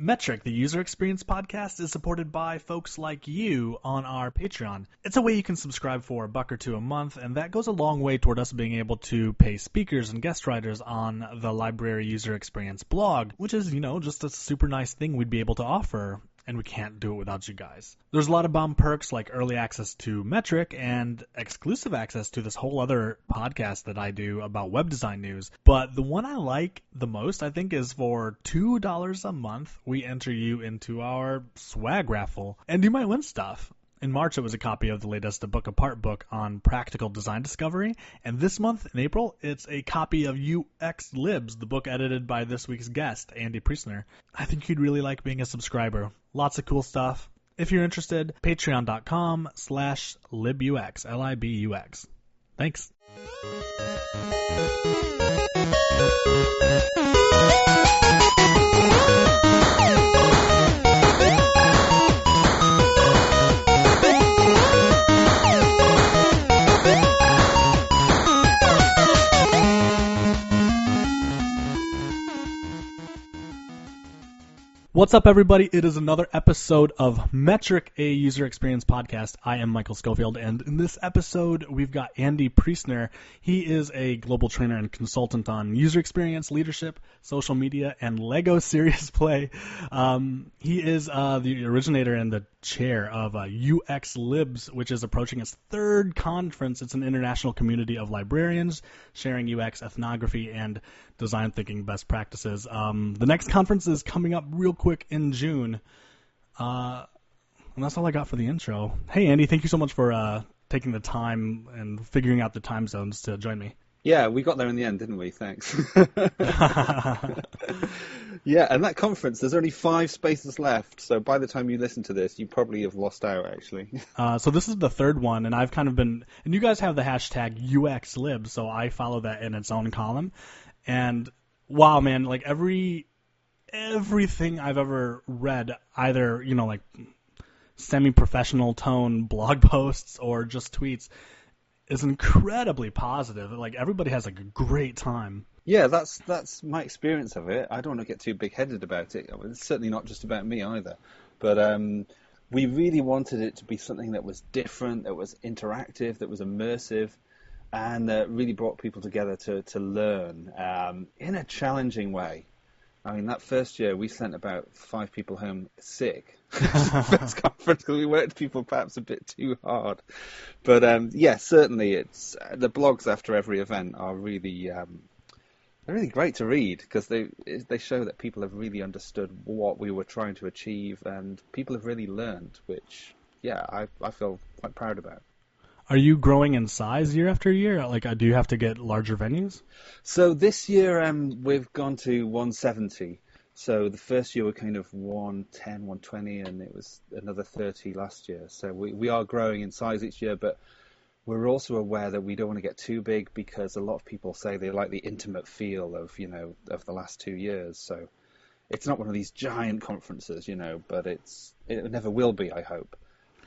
Metric, the user experience podcast, is supported by folks like you on our Patreon. It's a way you can subscribe for $1 or $2 a month, and that goes a long way toward us being able to pay speakers and guest writers on the library user experience blog, which is, just a super nice thing we'd be able to offer. And we can't do it without you guys. There's a lot of bomb perks like early access to Metric and exclusive access to this whole other podcast that I do about web design news. But the one I like the most, I think, is for $2 a month, we enter you into our swag raffle. And you might win stuff. In March, it was a copy of the latest A Book Apart book on practical design discovery. And this month, in April, it's a copy of UXLibs, the book edited by this week's guest, Andy Priestner. I think you'd really like being a subscriber. Lots of cool stuff. If you're interested, patreon.com/libux, Libux. Thanks. What's up, everybody? It is another episode of Metric, a user experience podcast. I am Michael Schofield, and in this episode, we've got Andy Priestner. He is a global trainer and consultant on user experience, leadership, social media, and Lego Serious Play. He is the originator and the chair of UXLibs, which is approaching its third conference. It's an international community of librarians sharing UX, ethnography, and design thinking best practices. The next conference is coming up real quick in June. And that's all I got for the intro. Hey, Andy, thank you so much for taking the time and figuring out the time zones to join me. Yeah, we got there in the end, didn't we? Thanks. Yeah, and that conference, there's only 5 spaces left, so by the time you listen to this, you probably have lost out, actually. So this is the third one, and I've kind of been, and you guys have the hashtag UXLibs, so I follow that in its own column, and wow, man, like everything I've ever read, either, like semi-professional tone blog posts or just tweets, is incredibly positive. Like everybody has like a great time. Yeah, that's my experience of it. I don't want to get too big-headed about it. It's certainly not just about me either. But we really wanted it to be something that was different, that was interactive, that was immersive, and that really brought people together to learn in a challenging way. I mean, that first year we sent about 5 people home sick. First conference because we worked people perhaps a bit too hard. But yeah, certainly it's the blogs after every event are really they're really great to read because they show that people have really understood what we were trying to achieve and people have really learned, which I feel quite proud about. Are you growing in size year after year? Like, do you have to get larger venues? So this year we've gone to 170. So the first year we kind of 110, 120, and it was another 30 last year. So we are growing in size each year, but we're also aware that we don't want to get too big because a lot of people say they like the intimate feel of the last 2 years. So it's not one of these giant conferences, but it never will be, I hope.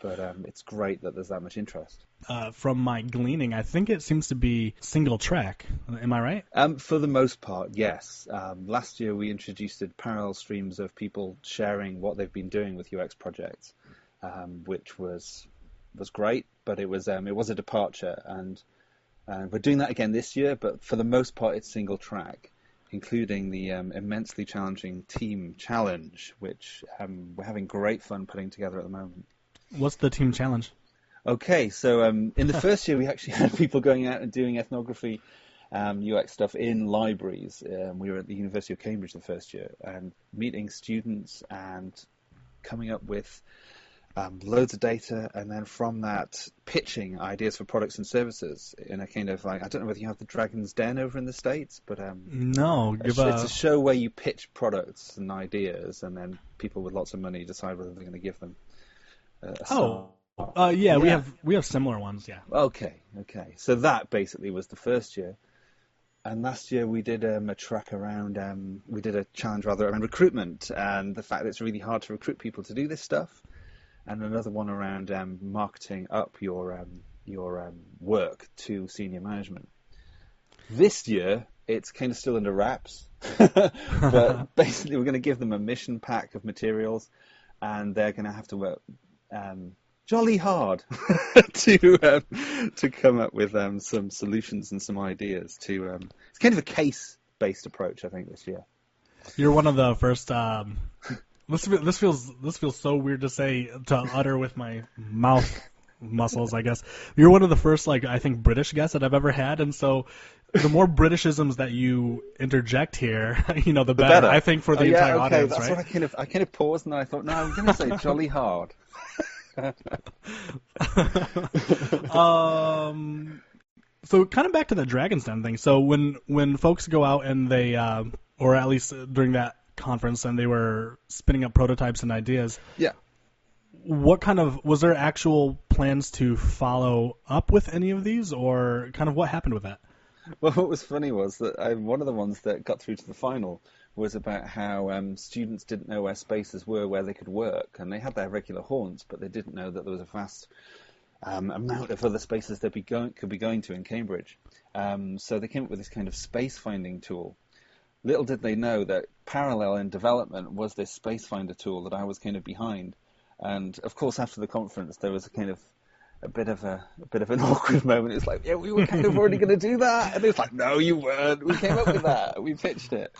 But it's great that there's that much interest. From my gleaning, I think it seems to be single track. Am I right? For the most part, yes. Last year we introduced parallel streams of people sharing what they've been doing with UX projects, which was great, but it was a departure, and we're doing that again this year. But for the most part, it's single track, including the immensely challenging team challenge, which we're having great fun putting together at the moment. What's the team challenge? Okay, so in the first year, we actually had people going out and doing ethnography, UX stuff in libraries. We were at the University of Cambridge the first year, and meeting students and coming up with loads of data, and then from that, pitching ideas for products and services in a kind of like, I don't know whether you have the Dragon's Den over in the States, but no, it's a show where you pitch products and ideas, and then people with lots of money decide whether they're going to give them yeah, we have similar ones, yeah. Okay. So that basically was the first year. And last year we did a track around, we did a challenge rather around recruitment and the fact that it's really hard to recruit people to do this stuff. And another one around marketing up your work to senior management. This year It's kind of still under wraps, but basically we're going to give them a mission pack of materials, and they're going to have to work jolly hard to come up with some solutions and some ideas. It's kind of a case-based approach, I think, this year. You're one of the first. This feels so weird to say, to utter with my mouth muscles, I guess. You're one of the first, I think, British guests that I've ever had, and so the more Britishisms that you interject here, the better. I think, for the entire audience, that's right? What I kind of paused, and then I thought, no, I'm going to say jolly hard. So kind of back to the Dragon's Den thing. So when folks go out and they, or at least during that conference, and they were spinning up prototypes and ideas. Yeah. Was there actual plans to follow up with any of these, or kind of what happened with that? Well, what was funny was that one of the ones that got through to the final was about how students didn't know where spaces were where they could work, and they had their regular haunts, but they didn't know that there was a vast amount of other spaces they could be going to in Cambridge. So they came up with this kind of space finding tool. Little did they know that parallel in development was this space finder tool that I was kind of behind. And of course, after the conference, there was a bit of an awkward moment. It's like, yeah, we were kind of already going to do that, and it's like, no, you weren't. We came up with that. We pitched it.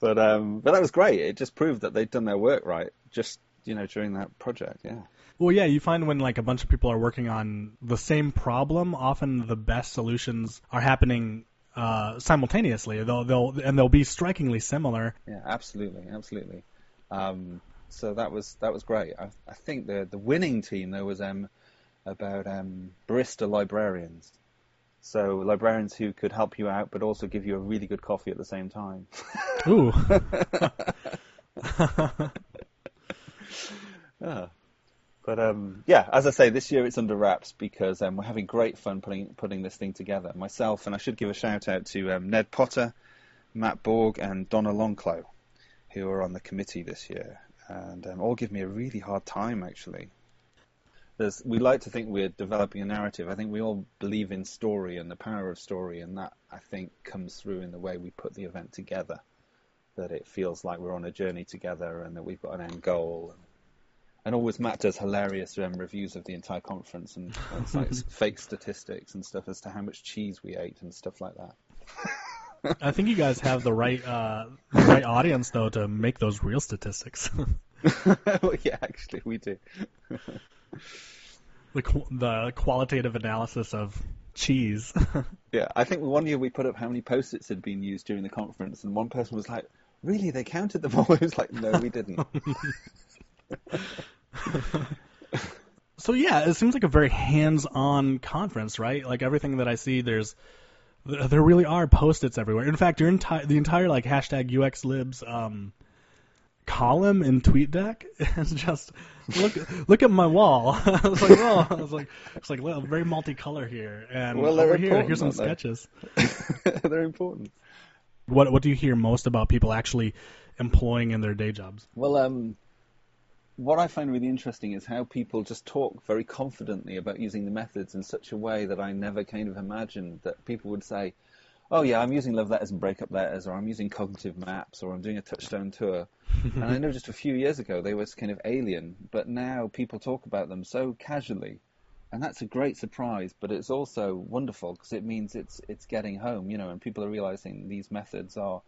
But that was great. It just proved that they'd done their work right, just during that project. Yeah. Well, yeah, you find when a bunch of people are working on the same problem, often the best solutions are happening simultaneously. They'll be strikingly similar. Yeah, absolutely. So that was great. I think the winning team there was about barista librarians. So librarians who could help you out, but also give you a really good coffee at the same time. Ooh. Yeah. But as I say, this year it's under wraps because we're having great fun putting this thing together. Myself, and I should give a shout out to Ned Potter, Matt Borg, and Donna Lanclos, who are on the committee this year, and all give me a really hard time actually. We like to think we're developing a narrative. I think we all believe in story and the power of story, and that, I think, comes through in the way we put the event together, that it feels like we're on a journey together and that we've got an end goal. And always Matt does hilarious reviews of the entire conference and fake statistics and stuff as to how much cheese we ate and stuff like that. I think you guys have the right audience, though, to make those real statistics. Well, yeah, actually, we do. The qualitative analysis of cheese. Yeah, I think one year we put up how many Post-its had been used during the conference, and one person was like, really, they counted them all? I was like, no, we didn't. So yeah, it seems like a very hands-on conference, right? Like everything that I see, there really are Post-its everywhere. In fact, the entire hashtag UXLibs column in TweetDeck is just look at my wall. I was like, oh, it's like well, very multicolor here, and well, over here's some sketches. They're important. What do you hear most about people actually employing in their day jobs? Well, what I find really interesting is how people just talk very confidently about using the methods in such a way that I never kind of imagined that people would say, oh yeah, I'm using love letters and breakup letters, or I'm using cognitive maps, or I'm doing a touchstone tour. And I know just a few years ago they were kind of alien, but now people talk about them so casually. And that's a great surprise, but it's also wonderful because it means it's getting home, and people are realizing these methods are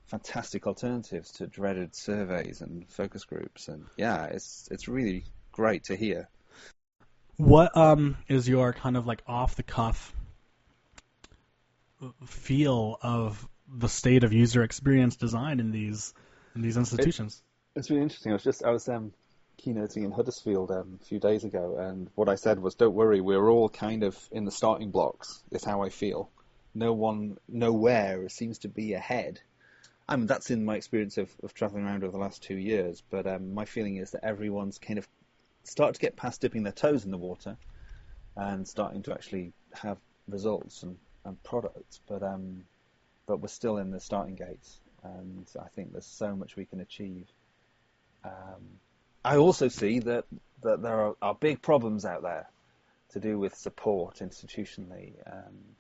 fantastic alternatives to dreaded surveys and focus groups. And yeah, it's really great to hear. What is your kind of off the cuff feel of the state of user experience design in these institutions? It's really interesting. I was keynoting in Huddersfield a few days ago, and what I said was, don't worry, we're all kind of in the starting blocks, is how I feel. No one, nowhere seems to be ahead. I mean, that's in my experience of traveling around over the last 2 years, but my feeling is that everyone's kind of started to get past dipping their toes in the water and starting to actually have results and products, but we're still in the starting gates, and I think there's so much we can achieve. I also see that there are big problems out there to do with support institutionally, and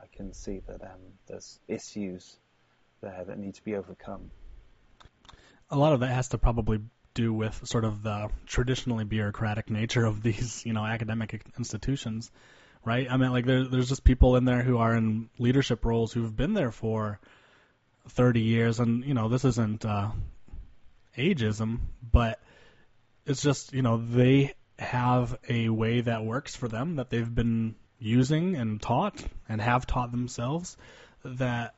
I can see that there's issues there that need to be overcome. A lot of that has to probably do with sort of the traditionally bureaucratic nature of these, academic institutions, right? I mean, like there's just people in there who are in leadership roles who've been there for 30 years, and this isn't ageism, but it's just they have a way that works for them that they've been using and taught and have taught themselves, that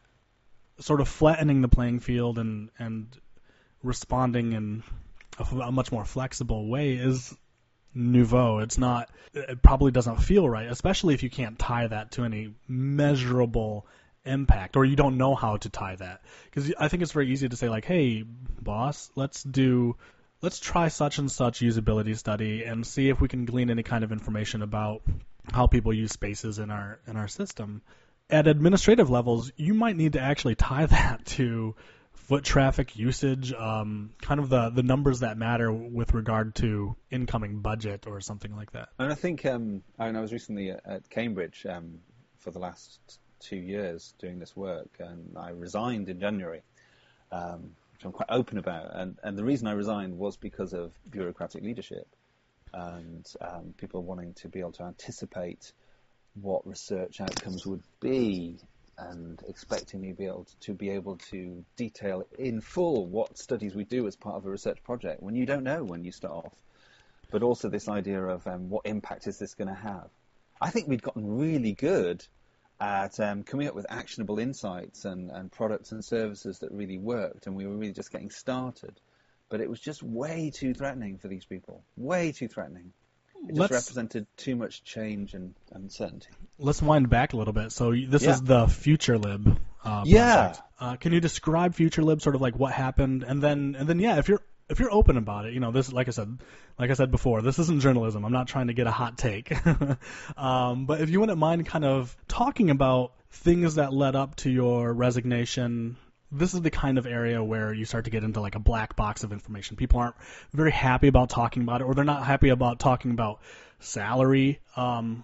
sort of flattening the playing field and responding in a much more flexible way is nouveau. It probably doesn't feel right, especially if you can't tie that to any measurable impact, or you don't know how to tie that. Because I think it's very easy to say, like, hey, boss, let's try such and such usability study and see if we can glean any kind of information about how people use spaces in our system. At administrative levels, you might need to actually tie that to foot traffic usage, kind of the numbers that matter with regard to incoming budget or something like that. And I think I was recently at Cambridge for the last 2 years doing this work, and I resigned in January, which I'm quite open about. And the reason I resigned was because of bureaucratic leadership and people wanting to be able to anticipate what research outcomes would be, and expecting me to be able to detail in full what studies we do as part of a research project when you don't know when you start off. But also this idea of what impact is this going to have. I think we'd gotten really good at coming up with actionable insights and products and services that really worked, and we were really just getting started. But it was just way too threatening for these people. Way too threatening. It just represented too much change and uncertainty. Let's wind back a little bit. So this is the Futurelib project. Yeah. Can you describe Futurelib, sort of like what happened, and then if you're open about it, this, like I said before, this isn't journalism. I'm not trying to get a hot take. But if you wouldn't mind kind of talking about things that led up to your resignation. This is the kind of area where you start to get into like a black box of information. People aren't very happy about talking about it, or they're not happy about talking about salary,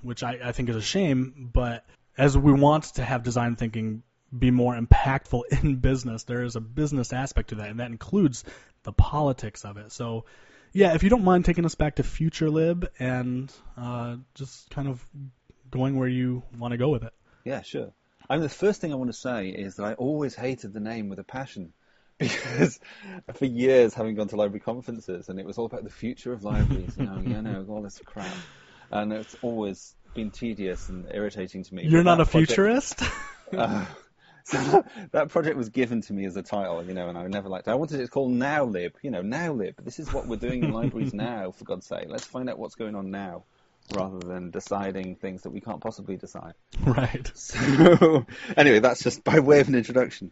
which I think is a shame. But as we want to have design thinking be more impactful in business, there is a business aspect to that, and that includes the politics of it. So, yeah, if you don't mind taking us back to Futurelib and just kind of going where you want to go with it. Yeah, sure. The first thing I want to say is that I always hated the name with a passion, because for years, having gone to library conferences, and it was all about the future of libraries, all this crap, and it's always been tedious and irritating to me. You're not a futurist? So that project was given to me as a title, and I never liked it. I wanted it called NowLib, NowLib. This is what we're doing in libraries now, for God's sake. Let's find out what's going on now, rather than deciding things that we can't possibly decide. Right. So, anyway, that's just by way of an introduction.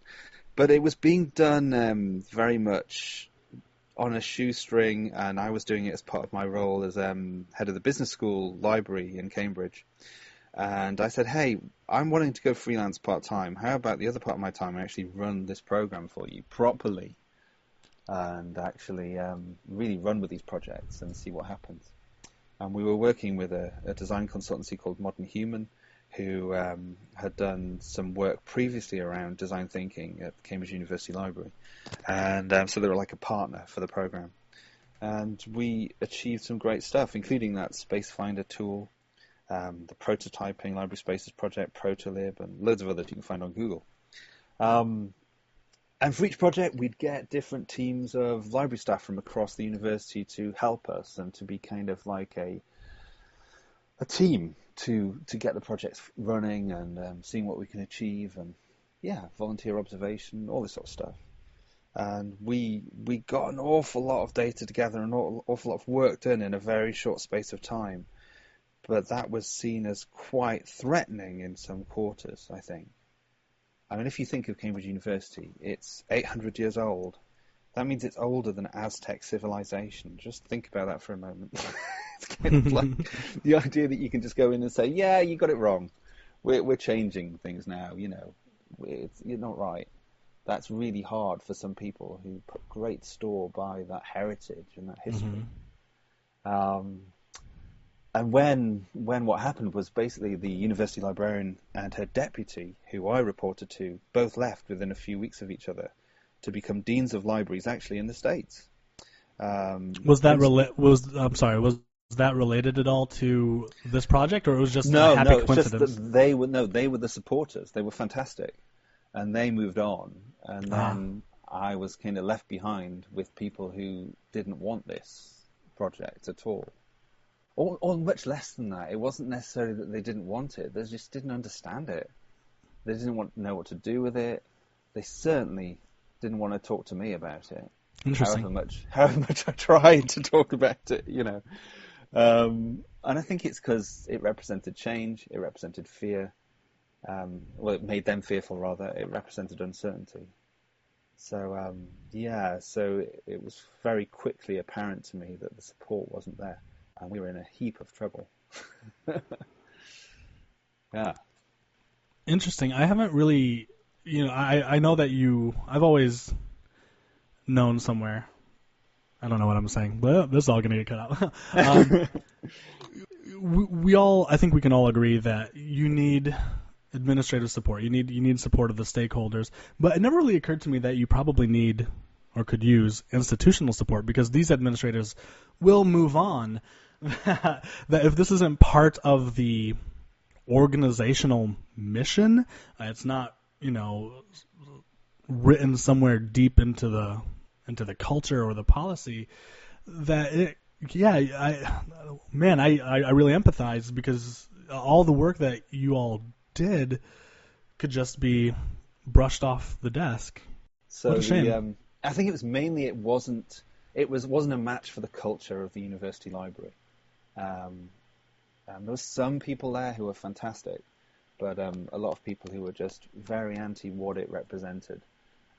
But it was being done very much on a shoestring, and I was doing it as part of my role as head of the business school library in Cambridge. And I said, hey, I'm wanting to go freelance part-time. How about the other part of my time I actually run this program for you properly, and actually really run with these projects and see what happens. And we were working with a design consultancy called Modern Human, who had done some work previously around design thinking at Cambridge University Library. And so they were like a partner for the program. And we achieved some great stuff, including that Space Finder tool, the prototyping library spaces project, Protolib, and loads of others you can find on Google. And for each project, we'd get different teams of library staff from across the university to help us, and to be kind of like a team to get the projects running, and seeing what we can achieve, and volunteer observation, all this sort of stuff. And we got an awful lot of data together, an awful lot of work done in a very short space of time. But that was seen as quite threatening in some quarters, I think. If you think of Cambridge University, it's 800 years old. That means it's older than Aztec civilization. Just think about that for a moment. It's kind of like the idea that you can just go in and say, yeah, you got it wrong. We're changing things now, you're not right. That's really hard for some people who put great store by that heritage and that history. Mm-hmm. And when what happened was basically the university librarian and her deputy, who I reported to, both left within a few weeks of each other to become deans of libraries, actually in the States. Was that related at all to this project, or it was just a happy coincidence? Just that they were the supporters. They were fantastic, and they moved on, and then I was kind of left behind with people who didn't want this project at all. Or much less than that. It wasn't necessarily that they didn't want it. They just didn't understand it. They didn't know what to do with it. They certainly didn't want to talk to me about it. Interesting. However much I tried to talk about it, you know. And I think it's because it represented change. It represented fear. It made them fearful, rather. It represented uncertainty. So, so it was very quickly apparent to me that the support wasn't there. And we were in a heap of trouble. Yeah. Interesting. I haven't really, I know that I've always known somewhere. I don't know what I'm saying, but this is all going to get cut out. I think we can all agree that you need administrative support. You need support of the stakeholders. But it never really occurred to me that you probably need or could use institutional support, because these administrators will move on. That if this isn't part of the organizational mission, it's not, written somewhere deep into the culture or the policy, that I really empathize, because all the work that you all did could just be brushed off the desk. So what a shame. I think it was mainly it wasn't a match for the culture of the university library. There were some people there who were fantastic, but a lot of people who were just very anti what it represented.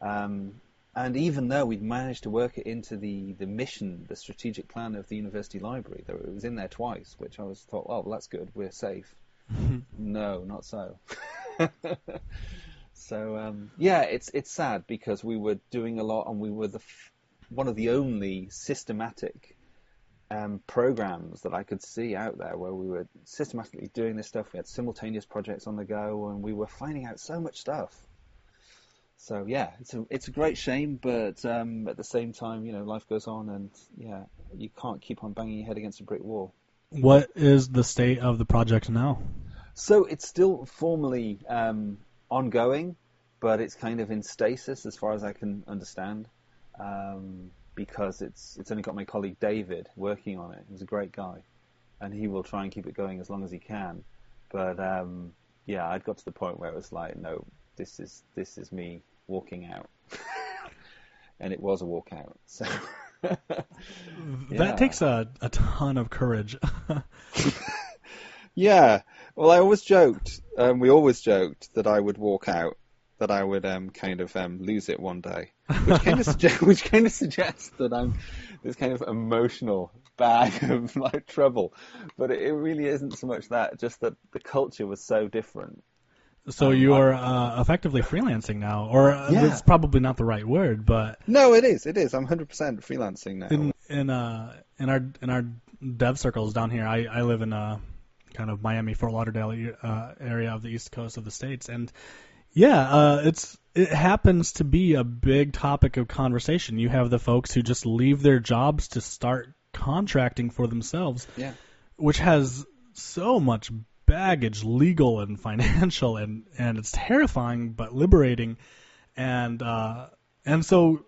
And even though we'd managed to work it into the mission, the strategic plan of the university library, it was in there twice, which I thought, oh, well, that's good, we're safe. No, not so. So, it's sad, because we were doing a lot, and we were one of the only systematic programs that I could see out there where we were systematically doing this stuff. We had simultaneous projects on the go, and we were finding out so much stuff. So yeah, it's a great shame, but at the same time, life goes on, and you can't keep on banging your head against a brick wall. What is the state of the project now? So it's still formally ongoing, but it's kind of in stasis as far as I can understand. Because it's only got my colleague David working on it. He's a great guy, and he will try and keep it going as long as he can. But I'd got to the point where it was like, no, this is me walking out, and it was a walkout. So that takes a ton of courage. Yeah. Well, I always joked. We always joked that I would walk out, that I would lose it one day, which kind of suggests that I'm this kind of emotional bag of like trouble, but it really isn't so much that, just that the culture was so different. So you're effectively freelancing now, or it's probably not the right word, but no, it is. I'm 100% freelancing now. In our dev circles down here, I live in a kind of Miami, Fort Lauderdale area of the East Coast of the States, and it happens to be a big topic of conversation. You have the folks who just leave their jobs to start contracting for themselves, which has so much baggage, legal and financial, and it's terrifying but liberating. And so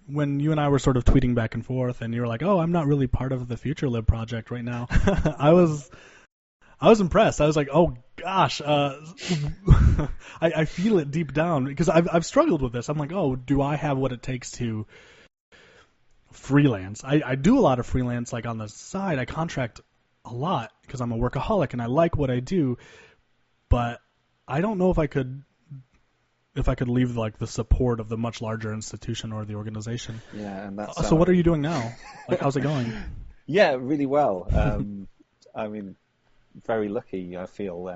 when you and I were sort of tweeting back and forth, and you were like, "Oh, I'm not really part of the Futurelib project right now," I was impressed. I was like, "Oh gosh," I feel it deep down, because I've struggled with this. I'm like, "Oh, do I have what it takes to freelance?" I do a lot of freelance, like on the side. I contract a lot because I'm a workaholic and I like what I do, but I don't know if I could leave like the support of the much larger institution or the organization. Yeah, and that's so. What are you doing now? Like, how's it going? Yeah, really well. I mean, very lucky, I feel.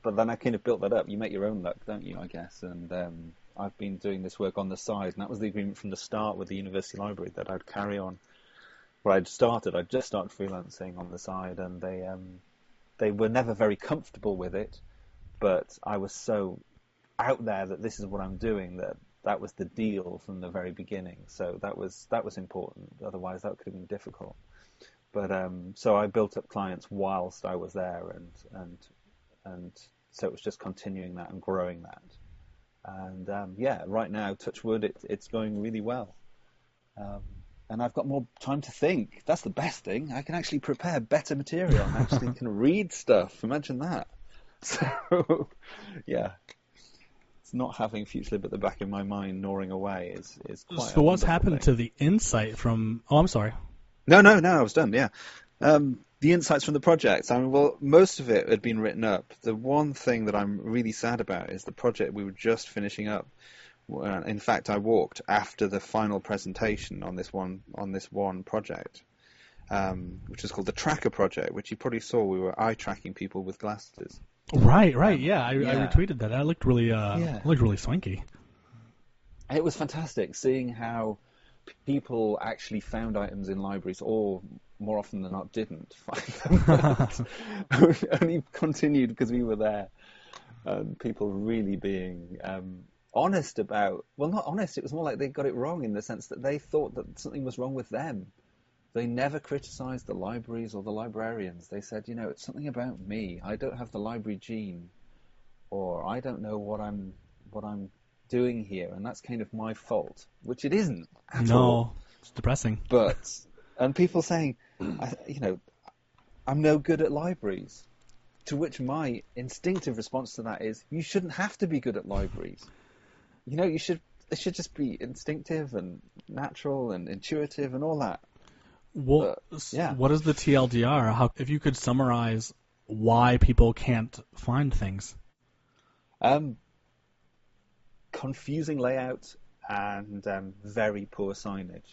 But then I kind of built that up. You make your own luck, don't you, I guess? And I've been doing this work on the side, and that was the agreement from the start with the university library, that I'd carry on where I'd just started freelancing on the side, and they were never very comfortable with it, but I was so out there that this is what I'm doing that was the deal from the very beginning. So that was important. Otherwise, that could have been difficult. But so I built up clients whilst I was there, and so it was just continuing that and growing that. And right now, touch wood, it's going really well. And I've got more time to think. That's the best thing. I can actually prepare better material and actually can read stuff. Imagine that. So, yeah. It's not having Futurelib at the back of my mind gnawing away is quite. So what's happened to the insight from... Oh, I'm sorry. No, I was done, yeah. The insights from the project. I mean, well, most of it had been written up. The one thing that I'm really sad about is the project we were just finishing up. In fact, I walked after the final presentation on this one project, which is called the Tracker Project, which you probably saw. We were eye tracking people with glasses. Right. Yeah, I retweeted that. That looked really swanky. It was fantastic seeing how people actually found items in libraries, or more often than not didn't find them. Only continued because we were there. People really being honest about, well, not honest, it was more like they got it wrong in the sense that they thought that something was wrong with them. They never criticized the libraries or the librarians. They said, it's something about me. I don't have the library gene, or I don't know what I'm doing here, and that's kind of my fault, which it isn't at all. It's depressing. And people saying, I'm no good at libraries, to which my instinctive response to that is, you shouldn't have to be good at libraries. It should just be instinctive and natural and intuitive and all that. Well, What is the TLDR? If you could summarize why people can't find things? Confusing layout and very poor signage.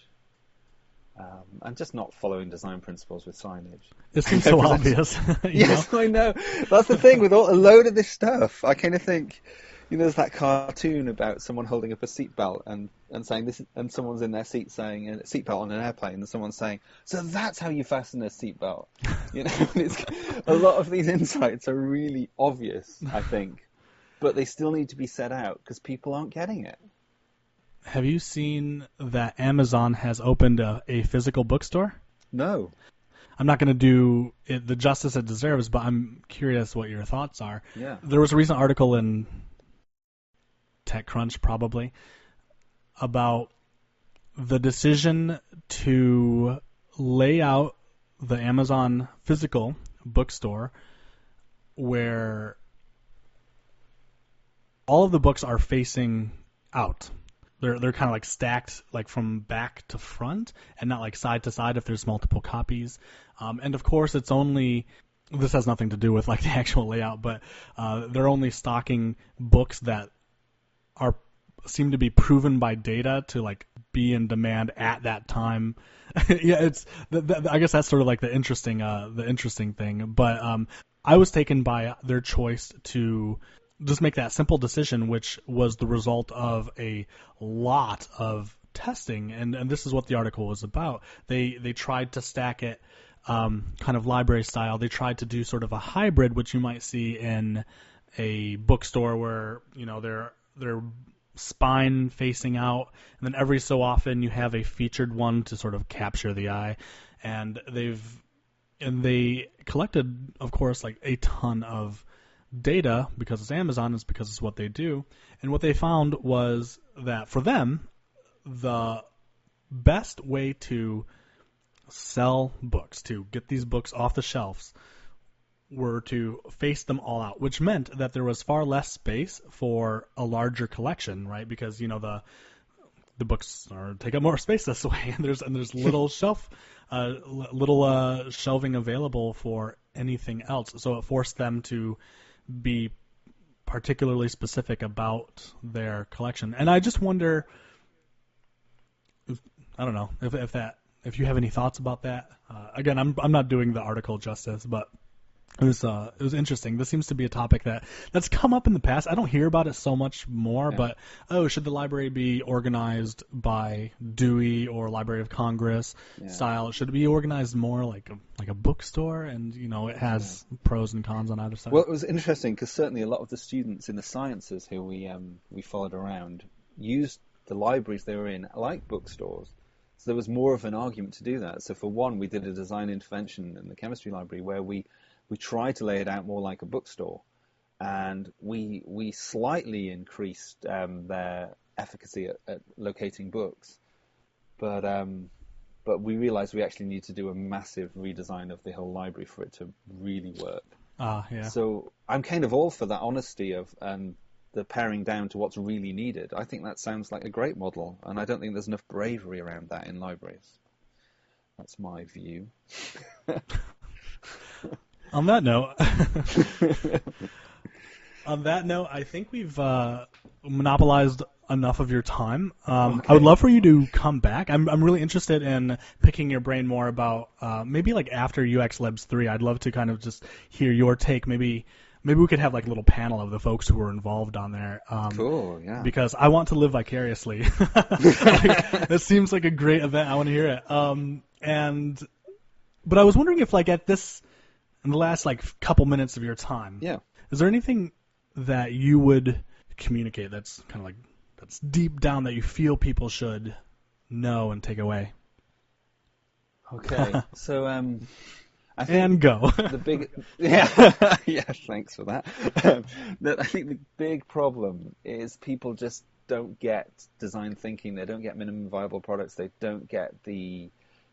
And just not following design principles with signage. It seems so obvious. Yes, I know. That's the thing with a load of this stuff. I kind of think, there's that cartoon about someone holding up a seatbelt and saying this, and someone's in their seat saying a seatbelt on an airplane, and someone's saying, so that's how you fasten a seatbelt. It's, a lot of these insights are really obvious, I think, but they still need to be set out because people aren't getting it. Have you seen that Amazon has opened a physical bookstore? No. I'm not going to do it the justice it deserves, but I'm curious what your thoughts are. Yeah. There was a recent article in TechCrunch, probably, about the decision to lay out the Amazon physical bookstore where all of the books are facing out. They're kind of like stacked like from back to front and not like side to side if there's multiple copies. And of course it's only, this has nothing to do with like the actual layout, but they're only stocking books that seem to be proven by data to like be in demand at that time. Yeah, it's I guess that's sort of like the interesting thing. But I was taken by their choice to just make that simple decision, which was the result of a lot of testing, and this is what the article was about. They tried to stack it kind of library style. They tried to do sort of a hybrid, which you might see in a bookstore where they're spine facing out, and then every so often you have a featured one to sort of capture the eye. And they collected, of course, like a ton of data because it's Amazon, it's because it's what they do. And what they found was that for them, the best way to sell books, to get these books off the shelves, were to face them all out, which meant that there was far less space for a larger collection, right? Because the books take up more space this way, and there's little shelving available for anything else. So it forced them to be particularly specific about their collection. And I just wonder, I don't know if you have any thoughts about that. Again, I'm not doing the article justice, but It was interesting. This seems to be a topic that's come up in the past. I don't hear about it so much more, but should the library be organized by Dewey or Library of Congress style? Should it be organized more like a bookstore? And it has pros and cons on either side. Well, it was interesting because certainly a lot of the students in the sciences who we followed around used the libraries they were in like bookstores. So there was more of an argument to do that. So for one, we did a design intervention in the chemistry library where we tried to lay it out more like a bookstore, and we slightly increased their efficacy at locating books, but we realized we actually need to do a massive redesign of the whole library for it to really work. So I'm kind of all for that honesty of the paring down to what's really needed. I think that sounds like a great model, and I don't think there's enough bravery around that in libraries. That's my view. On that note, I think we've monopolized enough of your time. Okay. I would love for you to come back. I'm really interested in picking your brain more about maybe like after UXLibs 3. I'd love to kind of just hear your take. Maybe we could have like a little panel of the folks who were involved on there. Cool, yeah. Because I want to live vicariously. It seems like a great event. I want to hear it. But I was wondering if like in the last like couple minutes of your time, is there anything that you would communicate that's kind of like that's deep down that you feel people should know and take away? Okay, so I think and go. the big thanks for that. I think the big problem is people just don't get design thinking. They don't get minimum viable products. They don't get the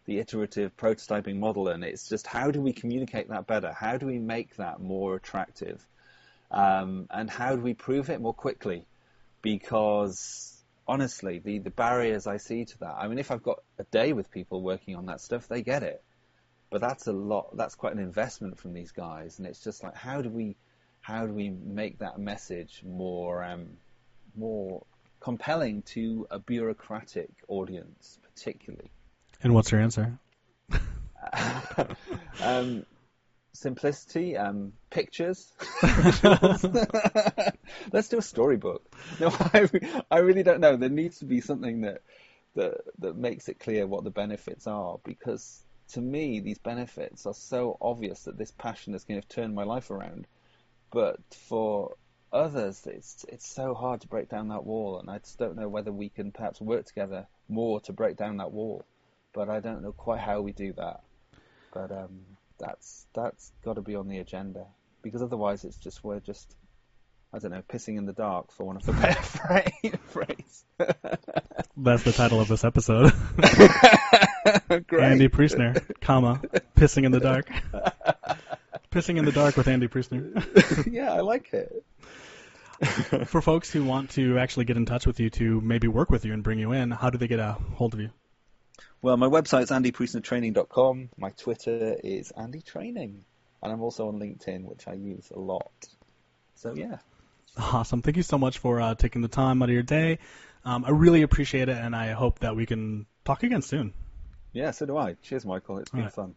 iterative prototyping model, and it's just how do we communicate that better? How do we make that more attractive? And how do we prove it more quickly? Because honestly, the barriers I see to that, I mean, if I've got a day with people working on that stuff, they get it. But that's a lot. That's quite an investment from these guys, and it's just like how do we make that message more compelling to a bureaucratic audience, particularly? And what's your answer? Simplicity, pictures. Let's do a storybook. No, I really don't know. There needs to be something that makes it clear what the benefits are, because to me these benefits are so obvious that this passion is going to turn my life around. But for others, it's so hard to break down that wall, and I just don't know whether we can perhaps work together more to break down that wall. But I don't know quite how we do that. But that's got to be on the agenda, because otherwise we're just I don't know, pissing in the dark, for want of a better phrase. That's the title of this episode. Great. Andy Priestner, pissing in the dark. Pissing in the dark with Andy Priestner. Yeah, I like it. For folks who want to actually get in touch with you to maybe work with you and bring you in, how do they get a hold of you? Well, my website's andypriestnertraining.com. My Twitter is andytraining. And I'm also on LinkedIn, which I use a lot. So, yeah. Awesome. Thank you so much for taking the time out of your day. I really appreciate it, and I hope that we can talk again soon. Yeah, so do I. Cheers, Michael. It's been fun.